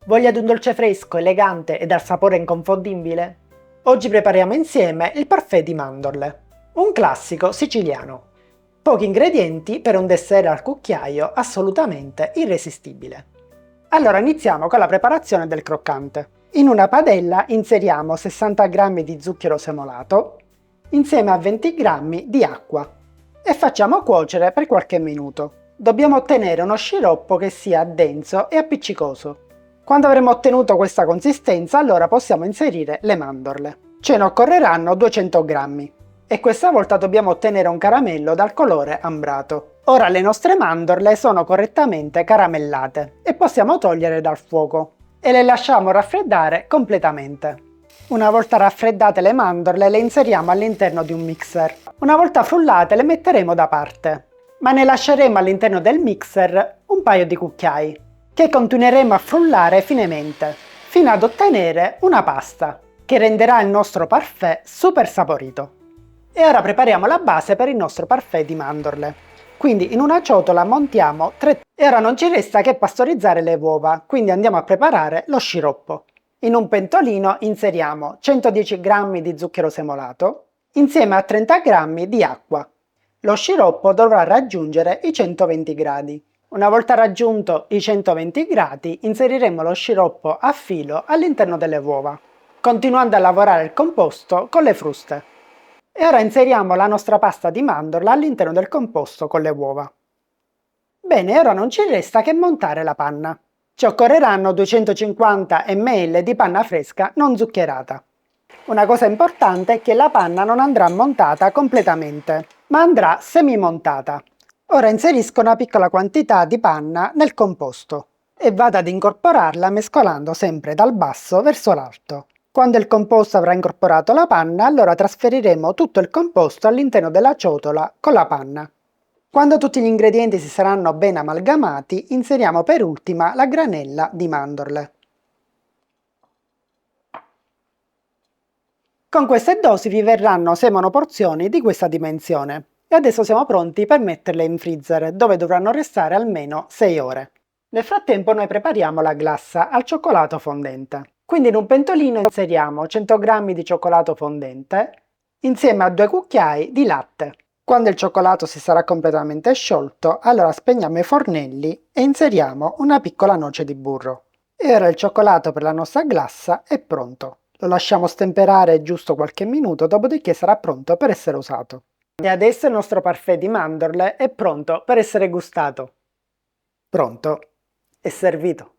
Voglia di un dolce fresco, elegante e dal sapore inconfondibile? Oggi prepariamo insieme il parfait di mandorle, un classico siciliano. Pochi ingredienti per un dessert al cucchiaio assolutamente irresistibile. Allora iniziamo con la preparazione del croccante. In una padella inseriamo 60 g di zucchero semolato insieme a 20 g di acqua e facciamo cuocere per qualche minuto. Dobbiamo ottenere uno sciroppo che sia denso e appiccicoso. Quando avremo ottenuto questa consistenza, allora possiamo inserire le mandorle. Ce ne occorreranno 200 g e questa volta dobbiamo ottenere un caramello dal colore ambrato. Ora le nostre mandorle sono correttamente caramellate e possiamo togliere dal fuoco e le lasciamo raffreddare completamente. Una volta raffreddate le mandorle le inseriamo all'interno di un mixer. Una volta frullate le metteremo da parte, ma ne lasceremo all'interno del mixer un paio di cucchiai, che continueremo a frullare finemente, fino ad ottenere una pasta, che renderà il nostro parfait super saporito. E ora prepariamo la base per il nostro parfait di mandorle. Quindi in una ciotola montiamo 3 e ora non ci resta che pastorizzare le uova, quindi andiamo a preparare lo sciroppo. In un pentolino inseriamo 110 g di zucchero semolato insieme a 30 g di acqua. Lo sciroppo dovrà raggiungere i 120 gradi. Una volta raggiunto i 120 gradi inseriremo lo sciroppo a filo all'interno delle uova, continuando a lavorare il composto con le fruste. E ora inseriamo la nostra pasta di mandorla all'interno del composto con le uova. Bene, ora non ci resta che montare la panna. Ci occorreranno 250 ml di panna fresca non zuccherata. Una cosa importante è che la panna non andrà montata completamente, ma andrà semimontata. Ora inserisco una piccola quantità di panna nel composto e vado ad incorporarla mescolando sempre dal basso verso l'alto. Quando il composto avrà incorporato la panna, allora trasferiremo tutto il composto all'interno della ciotola con la panna. Quando tutti gli ingredienti si saranno ben amalgamati, inseriamo per ultima la granella di mandorle. Con queste dosi vi verranno 6 monoporzioni di questa dimensione. E adesso siamo pronti per metterle in freezer, dove dovranno restare almeno 6 ore. Nel frattempo noi prepariamo la glassa al cioccolato fondente. Quindi in un pentolino inseriamo 100 g di cioccolato fondente insieme a 2 cucchiai di latte. Quando il cioccolato si sarà completamente sciolto, allora spegniamo i fornelli e inseriamo una piccola noce di burro. E ora il cioccolato per la nostra glassa è pronto. Lo lasciamo stemperare giusto qualche minuto, dopodiché sarà pronto per essere usato. E adesso il nostro parfait di mandorle è pronto per essere gustato. Pronto e servito.